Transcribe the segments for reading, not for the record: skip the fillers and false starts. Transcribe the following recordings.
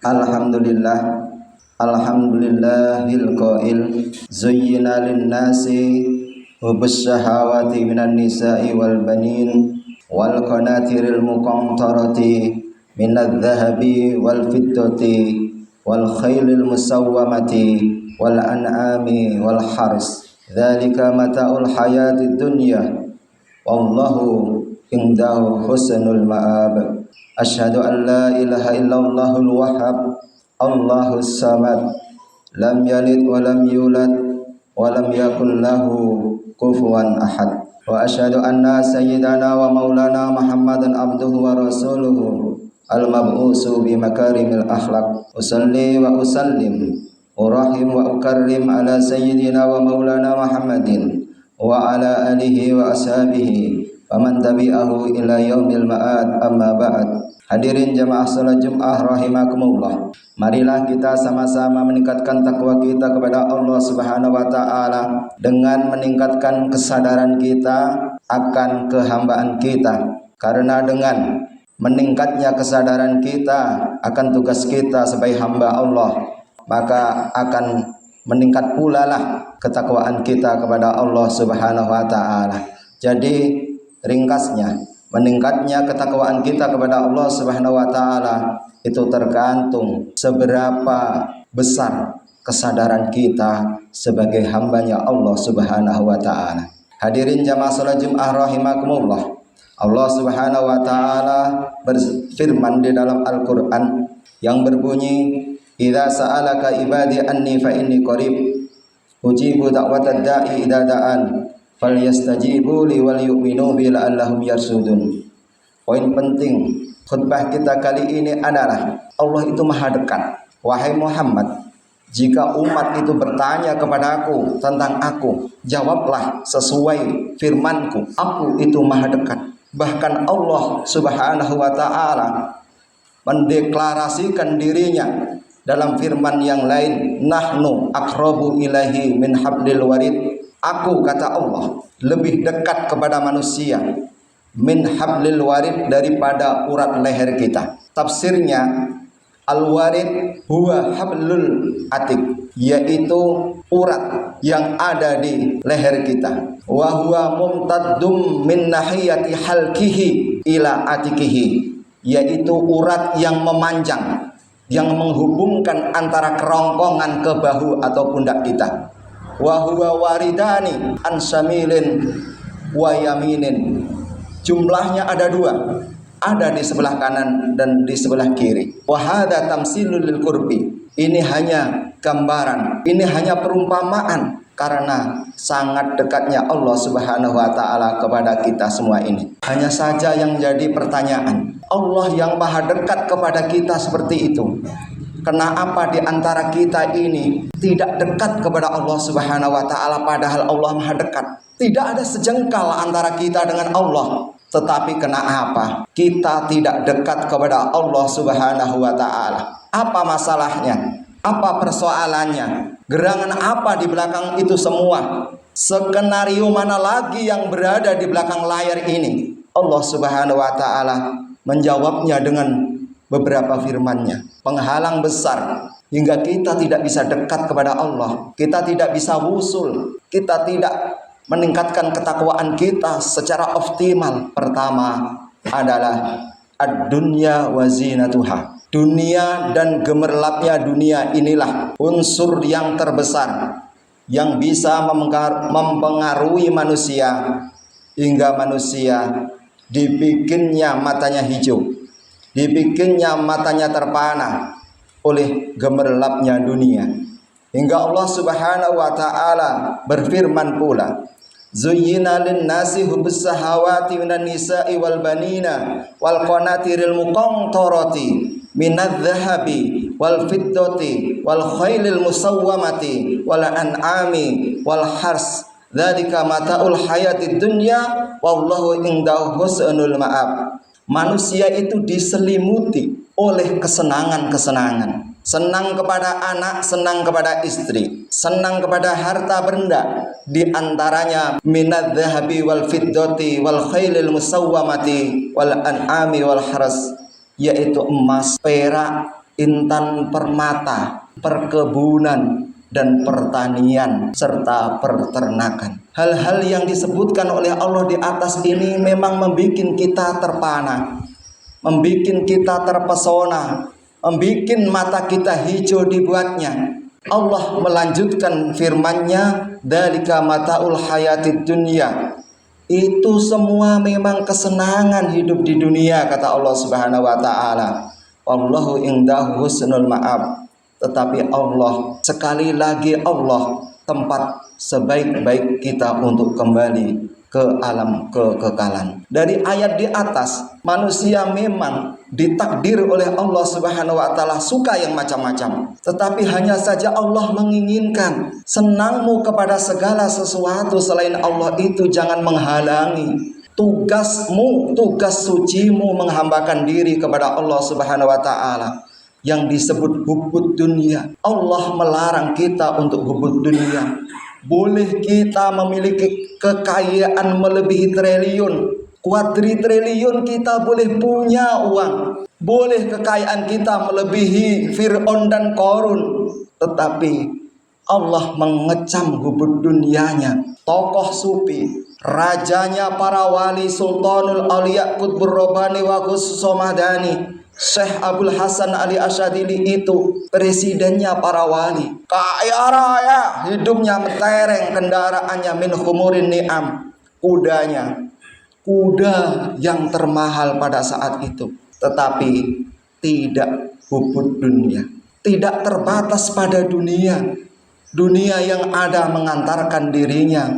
Alhamdulillah, alhamdulillahil qail zuyyina lin-nasi hubbus syahawati minan nisa'i wal banin wal qanatiril muqantarati minadh dhahabi wal fiddati wal khailil musawwamati wal an'ami wal haris dzalika mata'ul hayatid dunya wallahu indahu husnul ma'ab. Asyhadu an la ilaha illallahul wahhab Allahus samad lam yalid wa lam yulad wa lam yakul lahu kufuwan ahad. Wa asyhadu anna sayyidana wa maulana Muhammadan abduhu wa rasuluhu al-mab'usu bi makarimil akhlaq. Usalli wa usallim urahim wa ukarrim ala sayyidina wa maulana Muhammadin wa ala alihi wa ashabihi faman tabi'ahu ila yaumil ma'ad, amma ba'd. Hadirin jamaah salat Jumat rahimakumullah. Marilah kita sama-sama meningkatkan takwa kita kepada Allah Subhanahu wa taala dengan meningkatkan kesadaran kita akan kehambaan kita. Karena dengan meningkatnya kesadaran kita akan tugas kita sebagai hamba Allah, maka akan meningkat pula lah ketakwaan kita kepada Allah Subhanahu wa taala. Jadi ringkasnya, meningkatnya ketakwaan kita kepada Allah Subhanahu wa taala itu tergantung seberapa besar kesadaran kita sebagai hambanya Allah Subhanahu wa taala. Hadirin jamaah salat Jumat rahimakumullah. Allah Subhanahu wa taala berfirman di dalam Al-Qur'an yang berbunyi, "Idza sa'alaka ibadi anni fa inni qarib ujibu da'watad da'i idza da'an falyastajibu li wal yu'minu bi la'allahum yarsudun." Poin penting khutbah kita kali ini adalah Allah itu maha dekat. Wahai Muhammad, jika umat itu bertanya kepadaku tentang aku, jawablah sesuai firmanku, aku itu maha dekat. Bahkan Allah Subhanahu wa ta'ala mendeklarasikan dirinya dalam firman yang lain, nahnu aqrabu ilaihi min hablil warid. Aku, kata Allah, lebih dekat kepada manusia min hablil warid, daripada urat leher kita. Tafsirnya, al-warid huwa hablul atik, yaitu urat yang ada di leher kita. Wa huwa mumtaddum min nahiyati halkihi ila atikihi, yaitu urat yang memanjang, yang menghubungkan antara kerongkongan ke bahu atau pundak kita. Wa huwa waridani an samilin wa yaminin. Jumlahnya ada dua, ada di sebelah kanan dan di sebelah kiri. Wa hadza tamsilul lil qurbi. Ini hanya gambaran, ini hanya perumpamaan karena sangat dekatnya Allah Subhanahu wa taala kepada kita semua ini. Hanya saja yang jadi pertanyaan, Allah yang maha dekat kepada kita seperti itu, kenapa di antara kita ini tidak dekat kepada Allah Subhanahu wa taala padahal Allah maha dekat? Tidak ada sejengkal antara kita dengan Allah. Tetapi kenapa kita tidak dekat kepada Allah Subhanahu wa taala? Apa masalahnya? Apa persoalannya? Gerangan apa di belakang itu semua? Skenario mana lagi yang berada di belakang layar ini? Allah Subhanahu wa taala menjawabnya dengan beberapa firman-Nya. Penghalang besar hingga kita tidak bisa dekat kepada Allah. Kita tidak bisa wusul. Kita tidak meningkatkan ketakwaan kita secara optimal. Pertama adalah ad-dunya wa zinatuha. Dunia dan gemerlapnya dunia inilah unsur yang terbesar yang bisa mempengaruhi manusia hingga manusia dibikinnya matanya hijau, dibikinnya matanya terpana oleh gemerlapnya dunia. Hingga Allah Subhanahu wa taala berfirman pula, zuyyina lin-nasi hubbus syahawati minan nisa'i wal banina wal qanatiril muqantarati minadh dhahabi wal fiddati wal khailil musawwamati wal an'ami wal hars dzalika mata'ul hayatid dunya wallahu indahu husnul ma'ab. Manusia itu diselimuti oleh kesenangan-kesenangan. Senang kepada anak, senang kepada istri, senang kepada harta benda, di antaranya minadh dhahabi wal fiddati wal khailil musawwamati wal an'ami wal haras, yaitu emas, perak, intan permata, perkebunan, dan pertanian, serta peternakan. Hal-hal yang disebutkan oleh Allah di atas ini memang membuat kita terpana, membuat kita terpesona, membuat mata kita hijau dibuatnya. Allah melanjutkan firman-Nya, "Dzalika mataul hayatid dunya." Itu semua memang kesenangan hidup di dunia, kata Allah Subhanahu wa taala. Wallahu indahu husnul ma'ab. Tetapi Allah, sekali lagi Allah, tempat sebaik-baik kita untuk kembali ke alam kekekalan. Dari ayat di atas, manusia memang ditakdir oleh Allah Subhanahu wa taala suka yang macam-macam. Tetapi hanya saja Allah menginginkan senangmu kepada segala sesuatu selain Allah itu jangan menghalangi tugasmu, tugas sucimu menghambakan diri kepada Allah Subhanahu wa taala. Yang disebut hubbud dunia. Allah melarang kita untuk hubbud dunia. Boleh kita memiliki kekayaan melebihi triliun, kuadriliun, kita boleh punya uang, boleh kekayaan kita melebihi Fir'aun dan Qarun, tetapi Allah mengecam hubbud dunianya. Tokoh sufi, rajanya para wali, Sultanul Auliya Qutbur Rabbani wa Khusus Somadani, Syekh Abdul Hasan Ali Asyadili itu presidennya para wali. Kaya raya, hidupnya mentereng, kendaraannya min khumurin ni'am, kudanya, kuda yang termahal pada saat itu. Tetapi tidak hubbud dunia, tidak terbatas pada dunia. Dunia yang ada mengantarkan dirinya,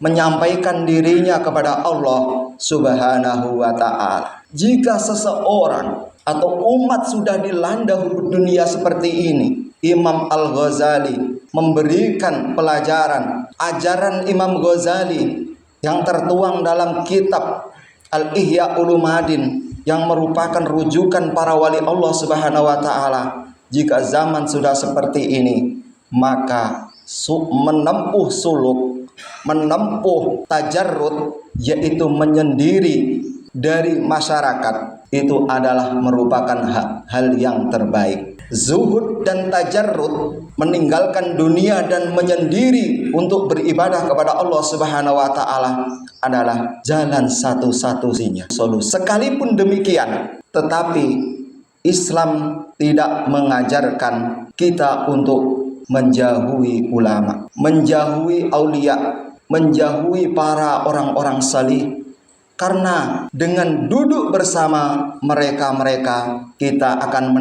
menyampaikan dirinya kepada Allah Subhanahu wa ta'ala. Jika seseorang atau umat sudah dilanda hubbud dunia seperti ini, Imam Al-Ghazali memberikan pelajaran, ajaran Imam Ghazali yang tertuang dalam kitab Al-Ihya Ulumuddin yang merupakan rujukan para wali Allah Subhanahu wa ta'ala. Jika zaman sudah seperti ini, maka menempuh suluk, menempuh tajarrud, yaitu menyendiri dari masyarakat, itu adalah merupakan hal yang terbaik. Zuhud dan tajarrud, meninggalkan dunia dan menyendiri untuk beribadah kepada Allah Subhanahu wa ta'ala, adalah jalan satu-satunya solusi. Sekalipun demikian, tetapi Islam tidak mengajarkan kita untuk menjauhi ulama, menjauhi aulia, menjauhi para orang-orang salih. Karena dengan duduk bersama mereka-mereka, kita akan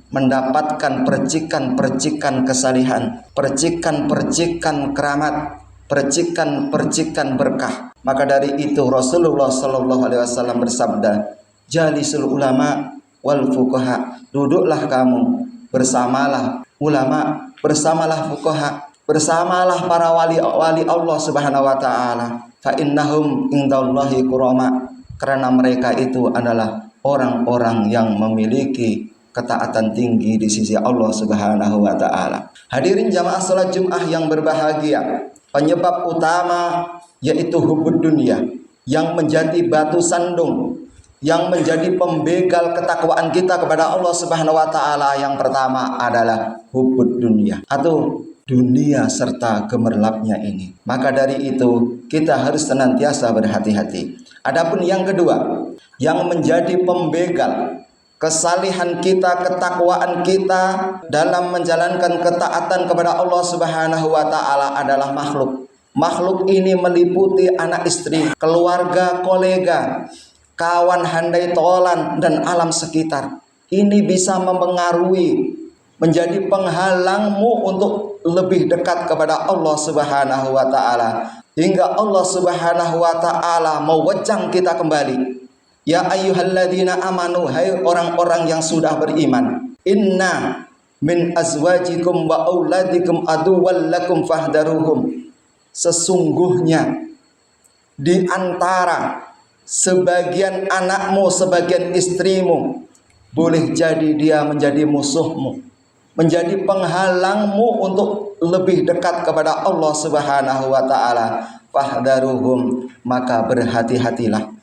mendapatkan percikan-percikan kesalihan, percikan-percikan keramat, percikan-percikan berkah. Maka dari itu Rasulullah SAW bersabda, "Jalisul ulama wal fuqaha." Duduklah kamu, bersamalah ulama, bersamalah fuqaha, bersamalah para wali Allah Subhanahu wa ta'ala. Fa innahum indallahi kurama, karena mereka itu adalah orang-orang yang memiliki ketaatan tinggi di sisi Allah Subhanahu wa ta'ala. Hadirin jamaah salat Jumat yang berbahagia, penyebab utama yaitu hubbud dunia yang menjadi batu sandung, yang menjadi pembegal ketakwaan kita kepada Allah Subhanahu wa ta'ala. Yang pertama adalah hubbud dunia atau dunia serta gemerlapnya ini. Maka dari itu kita harus senantiasa berhati-hati. Adapun yang kedua, yang menjadi pembegal kesalihan kita, ketakwaan kita dalam menjalankan ketaatan kepada Allah Subhanahu wa ta'ala adalah makhluk. Makhluk ini meliputi anak istri, keluarga, kolega, kawan handai tolan, dan alam sekitar. Ini bisa mempengaruhi, menjadi penghalangmu untuk lebih dekat kepada Allah Subhanahu wa ta'ala, hingga Allah Subhanahu wa ta'ala mewejang kita kembali. Ya ayyuhalladzina amanu, hai orang-orang yang sudah beriman, inna min azwajikum wa auladikum aduwwal lakum fahdaruhum. Sesungguhnya di antara sebagian anakmu, sebagian istrimu, boleh jadi dia menjadi musuhmu, menjadi penghalangmu untuk lebih dekat kepada Allah Subhanahu wa ta'ala. Fahdaruhum, maka berhati-hatilah,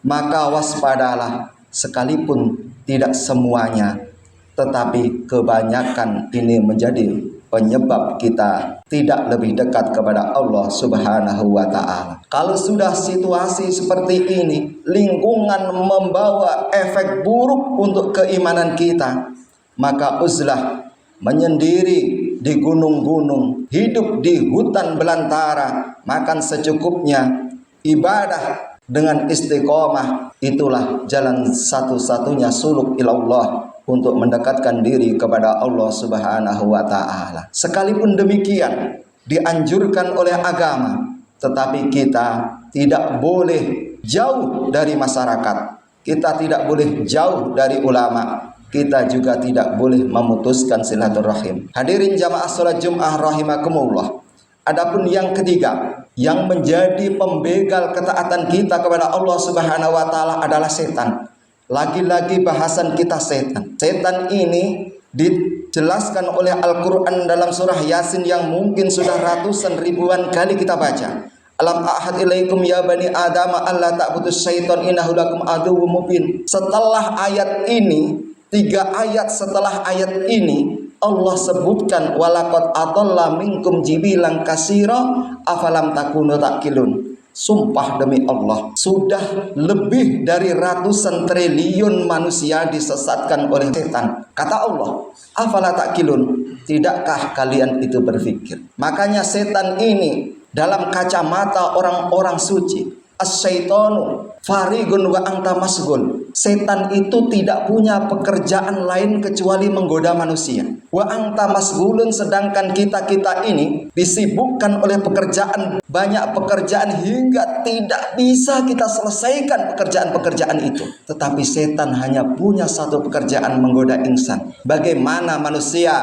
maka waspadalah, sekalipun tidak semuanya, tetapi kebanyakan ini menjadi penyebab kita tidak lebih dekat kepada Allah Subhanahu wa ta'ala. Kalau sudah situasi seperti ini, lingkungan membawa efek buruk untuk keimanan kita, maka uzlah, menyendiri di gunung-gunung, hidup di hutan belantara, makan secukupnya, ibadah dengan istiqomah, itulah jalan satu-satunya suluk ilallah untuk mendekatkan diri kepada Allah Subhanahu wa ta'ala. Sekalipun demikian dianjurkan oleh agama, tetapi kita tidak boleh jauh dari masyarakat, kita tidak boleh jauh dari ulama, kita juga tidak boleh memutuskan silaturahim. Hadirin jamaah salat Jumat rahimakumullah. Adapun yang ketiga, yang menjadi pembegal ketaatan kita kepada Allah Subhanahu wa ta'ala adalah setan. Lagi-lagi bahasan kita setan. Setan ini dijelaskan oleh Al-Quran dalam surah Yasin yang mungkin sudah ratusan ribuan kali kita baca. Alam ahad ilaikum ya bani Adam alla ta'budus syaitan innahu lakum aduwwum mubin. Setelah ayat ini, 3 ayat setelah ayat ini, Allah sebutkan walaqad adalla minkum jibilan katsira afalam takunu taqilun. Sumpah demi Allah, sudah lebih dari ratusan triliun manusia disesatkan oleh setan. Kata Allah, afala taqilun, tidakkah kalian itu berpikir? Makanya setan ini dalam kacamata orang-orang suci, as-syaitanu farigun wa anta masgul. Setan itu tidak punya pekerjaan lain kecuali menggoda manusia. Wa anta masgulun, sedangkan kita ini disibukkan oleh pekerjaan, banyak pekerjaan hingga tidak bisa kita selesaikan pekerjaan-pekerjaan itu. Tetapi setan hanya punya satu pekerjaan, menggoda insan. Bagaimana manusia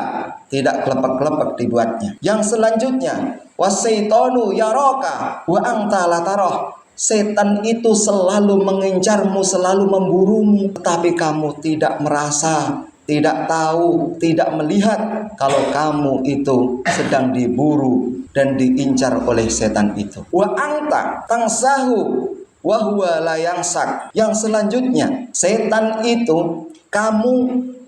tidak kelepek-kelepek dibuatnya. Yang selanjutnya, wasyaitonu yaraka wa anta la tarah. Setan itu selalu mengincarmu, selalu memburumu, tetapi kamu tidak merasa, tidak tahu, tidak melihat kalau kamu itu sedang diburu dan diincar oleh setan itu. Wa anta tangsahu wa huwa la yangsak. Yang selanjutnya, setan itu kamu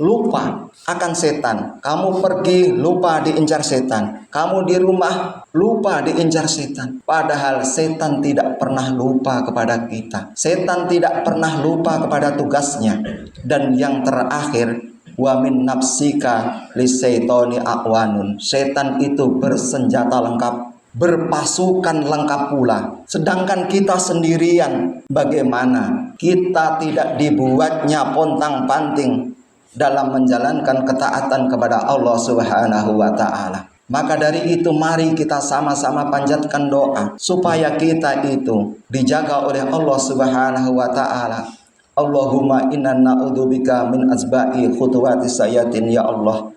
lupa akan setan. Kamu pergi lupa diincar setan. Kamu di rumah lupa diincar setan. Padahal setan tidak pernah lupa kepada kita. Setan tidak pernah lupa kepada tugasnya. Dan yang terakhir, wa min nafsika lisyaitoni aqwanun. Setan itu bersenjata lengkap, berpasukan lengkap pula. Sedangkan kita sendirian, bagaimana? Kita tidak dibuatnya pontang-panting dalam menjalankan ketaatan kepada Allah Subhanahu wa ta'ala. Maka dari itu mari kita sama-sama panjatkan doa supaya kita itu dijaga oleh Allah Subhanahu wa ta'ala. Allahumma inna na'udzubika min azba'i khutuwati sayatin. Ya Allah,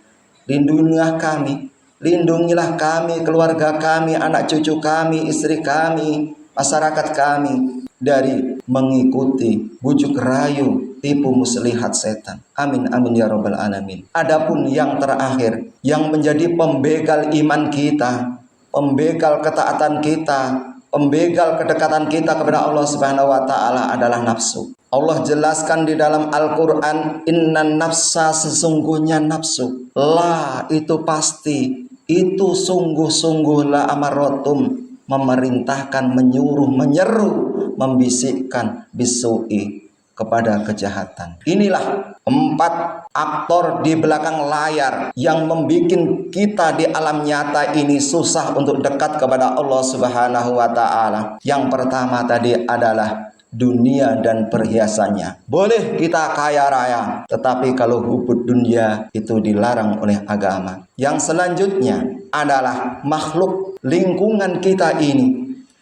lindungilah kami, lindungilah kami, keluarga kami, anak cucu kami, istri kami, masyarakat kami dari mengikuti bujuk rayu, tipu muslihat setan. Amin amin ya rabbal alamin. Adapun yang terakhir, yang menjadi pembegal iman kita, pembegal ketaatan kita, pembegal kedekatan kita kepada Allah Subhanahu wa ta'ala adalah nafsu. Allah jelaskan di dalam Al-Quran, innan nafsa, sesungguhnya nafsu, la itu pasti, itu sungguh-sungguh la amarotum, memerintahkan, menyuruh, menyeru, membisikkan bisu'i, kepada kejahatan. Inilah 4 aktor di belakang layar yang membuat kita di alam nyata ini susah untuk dekat kepada Allah Subhanahu wa ta'ala. Yang pertama tadi adalah dunia dan perhiasannya. Boleh kita kaya raya, tetapi kalau hubud dunia itu dilarang oleh agama. Yang selanjutnya adalah makhluk lingkungan kita ini.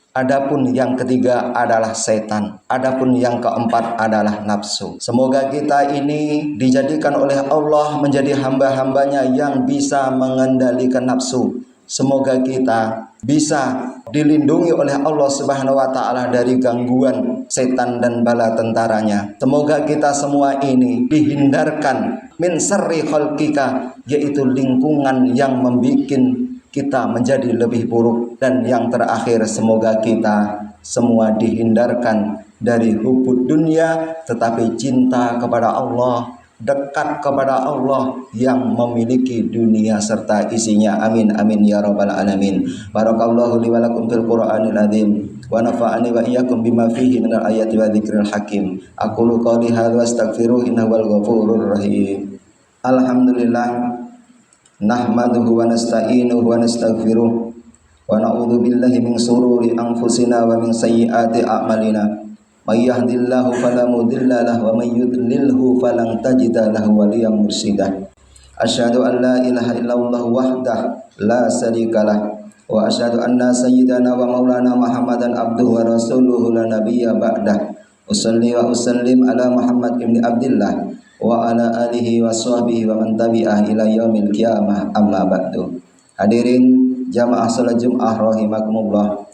Adapun yang ketiga adalah setan. Adapun yang keempat adalah nafsu. Semoga kita ini dijadikan oleh Allah menjadi hamba-hambanya yang bisa mengendalikan nafsu. Semoga kita bisa dilindungi oleh Allah Subhanahu wa ta'ala dari gangguan setan dan bala tentaranya. Semoga kita semua ini dihindarkan min syarri khalqika, yaitu lingkungan yang membuat kita menjadi lebih buruk. Dan yang terakhir, semoga kita semua dihindarkan dari hubud dunia, tetapi cinta kepada Allah, dekat kepada Allah yang memiliki dunia serta isinya. Amin amin ya rabbal alamin. Barakallahu li wa lakum fil Qur'anil azim wa nafa'ani wa iyyakum bima fihi minal ayati wa dzikril hakim. Aqulu qouli hadza wa astaghfiruhu innahu wal ghafurur rahim. Alhamdulillah nahmaduhu wa nasta'inuhu wa nastaghfiruh wa na'udzu billahi min shururi anfusina wa min sayyiati a'malina. May yahdihillahu fala mudilla lahu wa may yudlilhu falan tajida lahu waliyyan mursyida. Asyhadu an la ilaha illallah wahdahu la syarikalah wa asyhadu anna sayyidana wa maulana Muhammadan abduhu wa rasuluhu la nabiyya ba'dah. Usalli wa usallim ala Muhammad ibn Abdillah wa ala alihi wa sahbihi wa man tabi'ah ila yaumil qiyamah, amma ba'du. Hadirin jamaah salat Jumat rahimakumullah.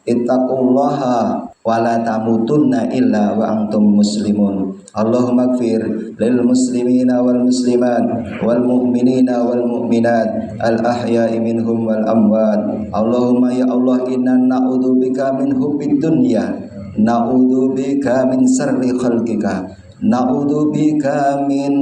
Ittaqullaha wa la tamutunna illa wa antum muslimun. Allahumma ighfir lil muslimina wal muslimat wal mu'minina wal mu'minat al ahya'i minhum wal amwat. Allahumma ya Allah, inna na'udzubika min hubbid dunya, na'udzubika min syarri khalqika, na'udzubika min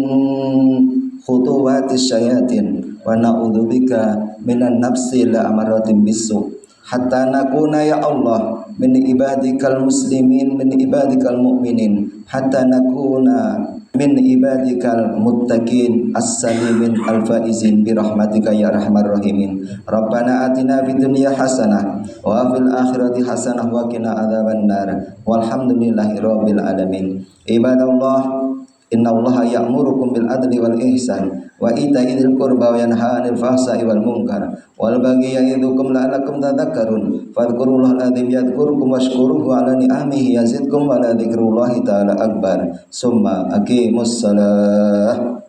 khutuwatis syayatin, wa na'udzubika minan nafsi la amaratin bisu. Hatta nakuna ya Allah min ibadikal muslimin, min ibadikal mu'minin, hatta nakuna min ibadikal muttaqin as-salimin al-faizin bi rahmatika ya arhamar rahimin. Rabbana atina fid dunya hasanah wa fil akhirati hasanah wa qina adzaban nar. Walhamdulillahi rabbil alamin. Ibadallah, innallaha ya'murukum bil adli wal ihsan wa ita'i dzil qurba wa yanha 'anil fahsai wal munkar wal baghi ya'idzukum la'allakum tadhakkarun. Fadhkurullahal adzim yadhkurkum washkuruhu 'ala ni'amihi yazidkum wa la dzikrullahi ta'ala akbar. Summa aqimus shalah.